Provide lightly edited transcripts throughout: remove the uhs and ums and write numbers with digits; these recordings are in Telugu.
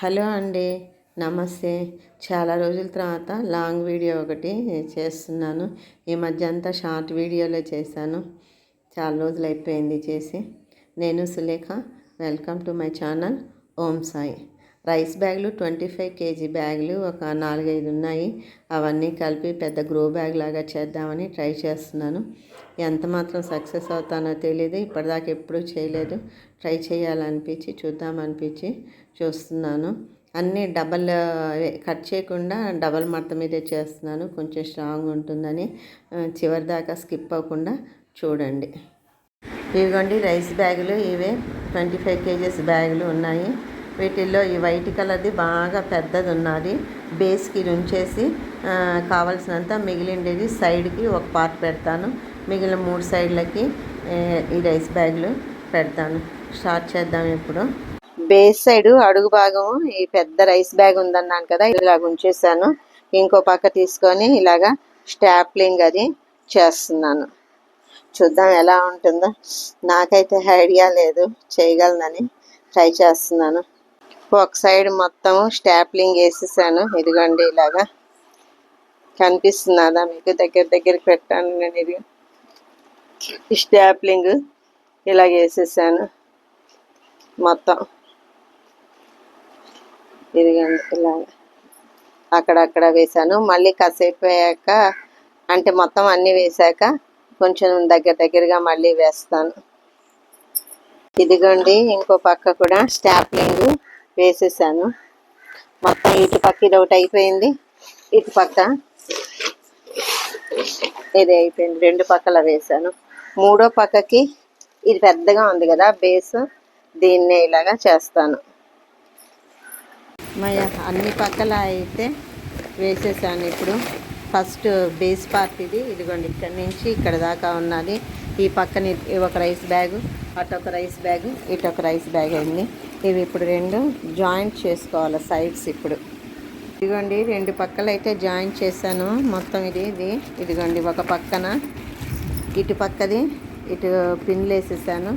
హలో అండి, నమస్తే. చాలా రోజుల తర్వాత లాంగ్ వీడియో ఒకటి చేస్తున్నాను. ఈ మధ్య అంతా షార్ట్ వీడియోలో చేశాను. చాలా రోజులు అయిపోయింది చేసి. నేను Sulekha. Welcome to my channel Om Sai. Rice బ్యాగులు 25 కేజీ బ్యాగులు ఒక 4-5 ఉన్నాయి. అవన్నీ కలిపి పెద్ద గ్రో బ్యాగ్ లాగా చేద్దామని ట్రై చేస్తున్నాను. ఎంత మాత్రం సక్సెస్ అవుతానో తెలియదు. ఇప్పటిదాకా ఎప్పుడూ చేయలేదు. ట్రై చేయాలనిపించి చూద్దామనిపించి చూస్తున్నాను. అన్నీ డబల్ కట్ చేయకుండా డబల్ మడత మీదే చేస్తున్నాను. కొంచెం స్ట్రాంగ్ ఉంటుందని చివరి దాకా స్కిప్ అవ్వకుండా చూడండి. ఇవిగోండి రైస్ బ్యాగులు. ఇవే 25 కేజీస్ బ్యాగులు ఉన్నాయి. వీటిల్లో ఈ వైట్ కలర్ది బాగా పెద్దది ఉన్నది. బేస్కి ఉంచేసి కావాల్సినంత మిగిలిండేది సైడ్కి ఒక పార్ట్ పెడతాను. మిగిలిన 3 సైడ్లకి ఈ రైస్ బ్యాగులు పెడతాను. స్టార్ట్ చేద్దాం ఇప్పుడు. బేస్ సైడ్ అడుగు భాగం ఈ పెద్ద రైస్ బ్యాగ్ ఉందన్నాను కదా, ఇలాగ ఉంచేసాను. ఇంకో పక్క తీసుకొని ఇలాగా స్టాప్లింగ్ అది చేస్తున్నాను. చూద్దాం ఎలా ఉంటుందో. నాకైతే ఐడియా లేదు, చేయగలనని ట్రై చేస్తున్నాను. ఒక సైడ్ మొత్తం స్టాప్లింగ్ వేసేసాను. ఇదిగోండి ఇలాగా కనిపిస్తున్నదా మీకు? దగ్గరికి పెట్టాను నేను. ఇది స్టాప్లింగ్ ఇలాగ వేసేసాను మొత్తం. ఇదిగోండి ఇలాగ అక్కడక్కడ వేసాను. మళ్ళీ కాసేపు అయ్యాక, అంటే మొత్తం అన్నీ వేసాక కొంచెం దగ్గరగా మళ్ళీ వేస్తాను. ఇదిగోండి ఇంకో పక్క కూడా స్టాప్లింగ్ వేసేసాను మొత్తం. ఇటు పక్క ఇది ఒకటి అయిపోయింది, ఇటు పక్క ఇది అయిపోయింది. 2 పక్కల వేసాను. 3వ పక్కకి ఇది పెద్దగా ఉంది కదా బేస్, దీన్నే ఇలాగా చేస్తాను. అన్ని పక్కల అయితే వేసేసాను. ఇప్పుడు ఫస్ట్ బేస్ పార్ట్ ఇది. ఇదిగోండి ఇక్కడ నుంచి ఇక్కడ దాకా ఉన్నది. ఈ పక్కన ఒక రైస్ బ్యాగు, అటు ఒక రైస్ బ్యాగు, ఇటు ఒక రైస్ బ్యాగ్ అయింది. ఇవి ఇప్పుడు 2 జాయింట్ చేసుకోవాలి సైడ్స్. ఇప్పుడు ఇదిగోండి 2 పక్కలు అయితే జాయింట్ చేశాను మొత్తం. ఇదిగోండి ఒక పక్కన ఇటు పక్కది ఇటు పిన్లు వేసేసాను,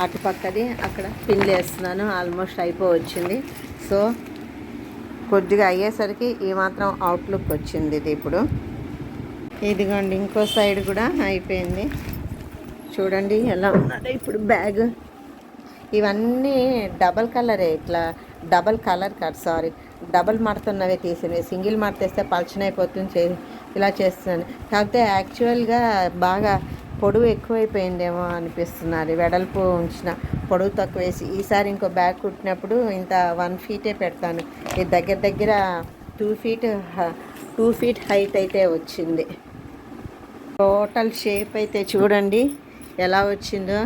అటు పక్కది అక్కడ పిన్లు వేస్తున్నాను. ఆల్మోస్ట్ అయిపోవచ్చింది. సో కొద్దిగా అయ్యేసరికి ఈ మాత్రం అవుట్లుక్ వచ్చింది ఇది. ఇప్పుడు ఇదిగోండి ఇంకో సైడ్ కూడా అయిపోయింది. చూడండి ఎలా ఉన్నదో ఇప్పుడు బ్యాగ్. ఇవన్నీ డబల్ కలరే, ఇట్లా డబల్ కలర్ కాదు, సారీ, డబల్ మడుతున్నవే తీసినవి. సింగిల్ మడతేస్తే పలచనైపోతుంది. ఇలా చేస్తున్నాను. కాకపోతే యాక్చువల్గా బాగా పొడవు ఎక్కువైపోయిందేమో అనిపిస్తున్నది. వెడల్పు ఉంచిన పొడవు తక్కువ వేసి ఈసారి ఇంకో బ్యాగ్ కుట్టినప్పుడు ఇంత 1 ఫీటే పెడతాను. ఇది దగ్గర 2 ఫీట్ హైట్ అయితే వచ్చింది. టోటల్ షేప్ అయితే చూడండి ఎలా వచ్చిందో.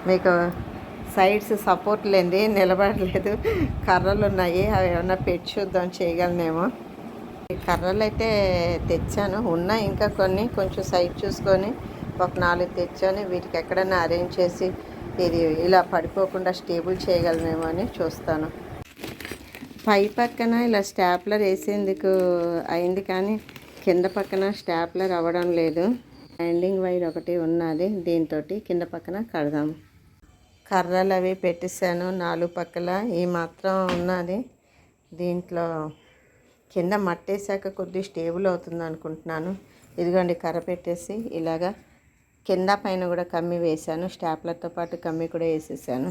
మీకు సైడ్స్ సపోర్ట్ లేనిది నిలబడలేదు. కర్రలు ఉన్నాయి, అవి ఏమన్నా పెట్టి చూద్దాం చేయగలనేమో. కర్రలు అయితే తెచ్చాను, ఉన్నాయి ఇంకా కొన్ని. కొంచెం సైడ్ చూసుకొని ఒక 4 తెచ్చాను. వీటికి ఎక్కడైనా అరేంజ్ చేసి ఇది ఇలా పడిపోకుండా స్టేబుల్ చేయగలనేమో అని చూస్తాను. పై పక్కన ఇలా స్టాప్లర్ వేసేందుకు అయింది, కానీ కింద పక్కన స్టాప్లర్ అవ్వడం లేదు. హ్యాండింగ్ వైర్ ఒకటి ఉన్నది, దీంతో కింద పక్కన కడదాము. కర్రలు అవి పెట్టేశాను 4 పక్కల. ఈ మాత్రం ఉన్నది. దీంట్లో కింద మట్టేసాక కొద్దిగా స్టేబుల్ అవుతుంది అనుకుంటున్నాను. ఇదిగోండి కర్ర పెట్టేసి ఇలాగా కింద పైన కూడా కమ్మి వేసాను. స్టాప్లర్తో పాటు కమ్మి కూడా వేసేసాను.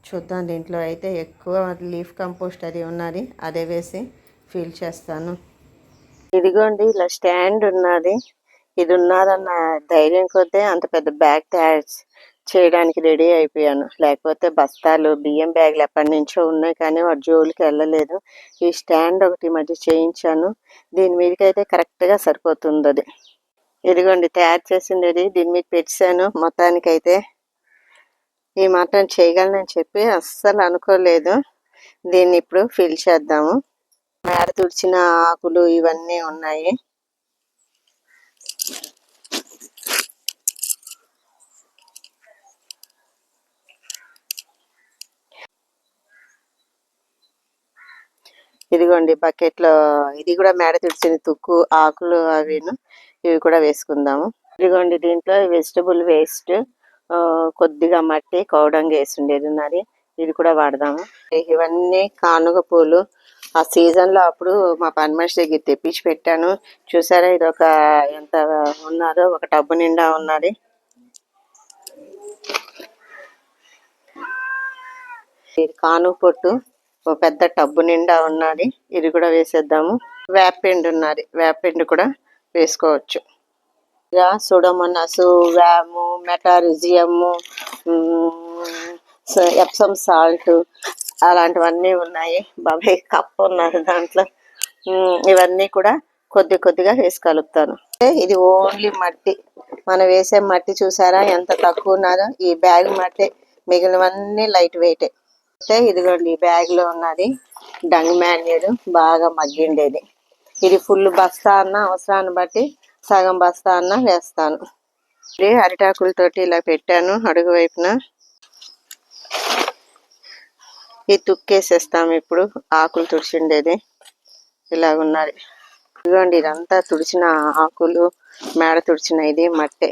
చూద్దాం. దీంట్లో అయితే ఎక్కువ లీఫ్ కంపోస్ట్ అది ఉన్నది, అదే వేసి ఫిల్ చేస్తాను. ఇదిగోండి ఇలా స్టాండ్ ఉన్నది. ఇది ఉన్నదన్న ధైర్యం కొద్దే అంత పెద్ద బ్యాగ్ తయారు చేయడానికి రెడీ అయిపోయాను. లేకపోతే బస్తాలు బియ్యం బ్యాగులు ఎప్పటి నుంచో ఉన్నాయి, కానీ వాటి జోలికి వెళ్ళలేదు. ఈ స్టాండ్ ఒకటి మధ్య చేయించాను. దీని మీదకి అయితే కరెక్ట్గా సరిపోతుంది అది. ఇదిగోండి తయారు చేసింది అది. దీని మీద పెట్టాను. మొత్తానికైతే ఈ మాత్రం చేయగలనని చెప్పి అస్సలు అనుకోలేదు. దీన్ని ఇప్పుడు ఫిల్ చేద్దాము. మేడ తుడిచిన ఆకులు ఇవన్నీ ఉన్నాయి. ఇదిగోండి బకెట్లో ఇది కూడా మేడ తుడిచిన తుక్కు ఆకులు అవిను, ఇవి కూడా వేసుకుందాము. ఇదిగోండి దీంట్లో వెజిటబుల్ వేస్ట్, కొద్దిగా మట్టి కౌడంగా వేసి ఉండేది ఉన్నది. ఇది కూడా వాడదాము. ఇవన్నీ కానుగ పూలు ఆ సీజన్లో అప్పుడు మా పని మనిషి దగ్గర తెప్పించి పెట్టాను. చూసారా, ఇది ఒక ఎంత ఉన్నదో, ఒక టబ్బు నిండా ఉన్నది. ఇది కానుగ పొట్టు ఒక పెద్ద టబ్బు నిండా ఉన్నది. ఇది కూడా వేసేద్దాము. వేపిండి ఉన్నది, వేపిండి కూడా వేసుకోవచ్చు. సుడోమోనాసు, వ్యాము, మెటారిజియము, ఎప్సమ్ సాల్ట్ అలాంటివన్నీ ఉన్నాయి. బాబాయ్ కప్పు ఉన్నది దాంట్లో. ఇవన్నీ కూడా కొద్ది కొద్దిగా వేసి కలుపుతాను. ఇది ఓన్లీ మట్టి, మనం వేసే మట్టి చూసారా ఎంత తక్కువ ఉన్నదో. ఈ బ్యాగ్ మట్టి, మిగిలినవన్నీ లైట్ వెయిటే. అయితే ఇదిగోండి, ఈ బ్యాగ్లో ఉన్నది డంగ్ మాన్యూర్, బాగా మగ్గిండేది. ఇది ఫుల్ బస్తా అన్న అవసరాన్ని బట్టి సగం బస్తా అన్న వేస్తాను. అరిటాకులతోటి ఇలా పెట్టాను అడుగు వైపున. ఈ తుక్కేసేస్తాము ఇప్పుడు. ఆకులు తుడిచిండేది ఇలాగున్నది. ఇదిగోండి, ఇదంతా తుడిచిన ఆకులు, మేడ తుడిచిన ఇది మట్టే.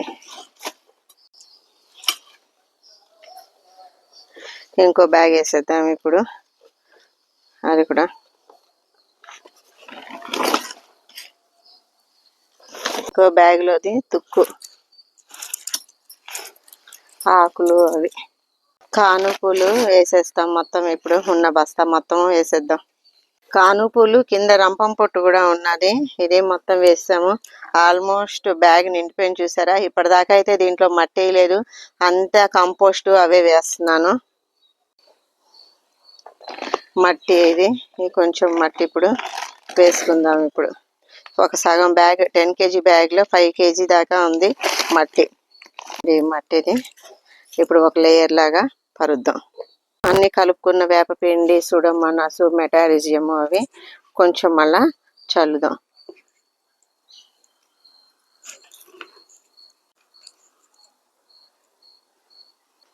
ఇంకో బ్యాగ్ వేసేద్దాం ఇప్పుడు. అది కూడా ఇంకో బ్యాగ్లోది తుక్కు, ఆకులు, అవి కాను పూలు వేసేస్తాం మొత్తం. ఇప్పుడు ఉన్న బస్తా మొత్తం వేసేద్దాం. కాను పూలు కింద రంపం పొట్టు కూడా ఉన్నది. ఇది మొత్తం వేసాము. ఆల్మోస్ట్ బ్యాగ్ నిండిపోయింది చూసారా. ఇప్పటిదాకా అయితే దీంట్లో మట్టి లేదు, అంతా కంపోస్ట్ అవే వేస్తున్నాను. మట్టి ఇది కొంచెం మట్టి ఇప్పుడు వేసుకుందాం. ఇప్పుడు ఒక సగం బ్యాగ్ 10 kg బ్యాగ్లో 5 kg దాకా ఉంది మట్టి. ఇది మట్టిది ఇప్పుడు ఒక లేయర్ లాగా పరుద్దాం. అన్ని కలుపుకున్న వేపపిండి, సుడోమోనాసు, మెటారిజియం అవి కొంచెం మళ్ళా చల్లుదాం.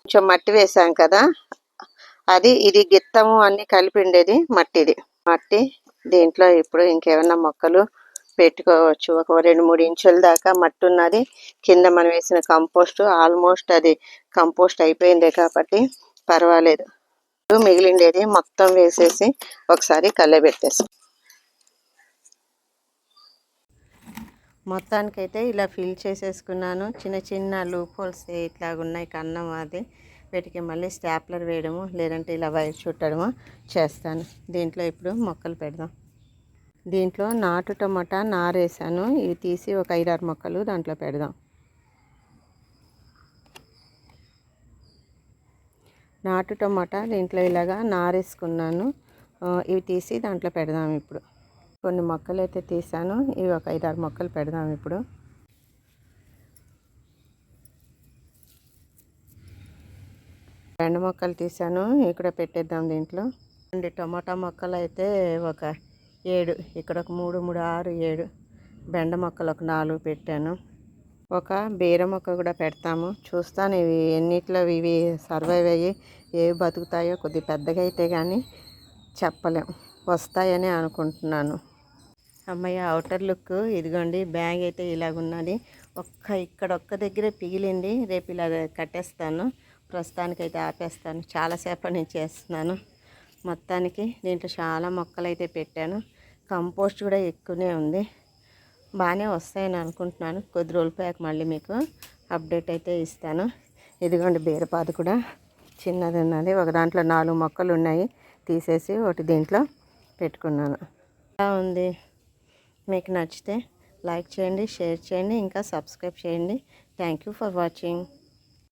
కొంచెం మట్టి వేసాం కదా, అది ఇది గిత్తము అన్ని కలిపిండేది మట్టిది. మట్టి దీంట్లో ఇప్పుడు ఇంకేమన్నా మొక్కలు పెట్టుకోవచ్చు. ఒక 2-3 ఇంచుల దాకా మట్టి ఉన్నది. కింద మనం వేసిన కంపోస్ట్ ఆల్మోస్ట్ అది కంపోస్ట్ అయిపోయిందే కాబట్టి పర్వాలేదు. మిగిలిండేది మొత్తం వేసేసి ఒకసారి కలబెట్టేసి, మొత్తానికైతే ఇలా ఫిల్ చేసేసుకున్నాను. చిన్న చిన్న లూప్ హోల్స్ ఇట్లాగున్నాయి కన్నం. అది వీటికి మళ్ళీ స్టాప్లర్ వేయడము, లేదంటే ఇలా వైర్ చుట్టడము చేస్తాను. దీంట్లో ఇప్పుడు మొక్కలు పెడదాం. దీంట్లో నాటు టమాటా నారేసాను. ఇవి తీసి ఒక 5-6 మొక్కలు దాంట్లో పెడదాం. నాటు టమాటా దీంట్లో ఇలాగా నారేసుకున్నాను. ఇవి తీసి దాంట్లో పెడదాం. ఇప్పుడు కొన్ని మొక్కలు అయితే తీసాను. ఇవి ఒక 5-6 మొక్కలు పెడదాం. ఇప్పుడు బెండ మొక్కలు తీసాను, ఇక్కడ పెట్టేద్దాం దీంట్లో. టమాటా మొక్కలు అయితే ఒక 7, ఇక్కడ ఒక 3, 3, 6, 7 బెండ మొక్కలు ఒక 4 పెట్టాను. ఒక బీర మొక్క కూడా పెడతాము. చూస్తాను ఇవి ఎన్నిట్లో ఇవి సర్వైవ్ అయ్యి ఏవి బతుకుతాయో. కొద్ది పెద్దగా అయితే కానీ చెప్పలేం, వస్తాయని అనుకుంటున్నాను. అమ్మయ్య, అవుటర్ లుక్ ఇదిగోండి. బ్యాగ్ అయితే ఇలాగున్నది. ఇక్కడ ఒక్క దగ్గరే పిగిలింది. రేపు ఇలా కట్టేస్తాను. ప్రస్తుతానికైతే ఆపేస్తాను. చాలాసేపటి నుంచి చేస్తున్నాను. మొత్తానికి దీంట్లో చాలా మొక్కలు అయితే పెట్టాను. కంపోస్ట్ కూడా ఎక్కువనే ఉంది. బాగానే వస్తాయని అనుకుంటున్నాను. కొద్ది రోజుల ప్యాక్ మళ్ళీ మీకు అప్డేట్ అయితే ఇస్తాను. ఇదిగోండి, బీరపాదు కూడా చిన్నది ఉన్నది. ఒక దాంట్లో 4 మొక్కలు ఉన్నాయి, తీసేసి ఒకటి దీంట్లో పెట్టుకున్నాను. ఎలా ఉంది? మీకు నచ్చితే లైక్ చేయండి, షేర్ చేయండి, ఇంకా సబ్స్క్రైబ్ చేయండి. Thank you for watching.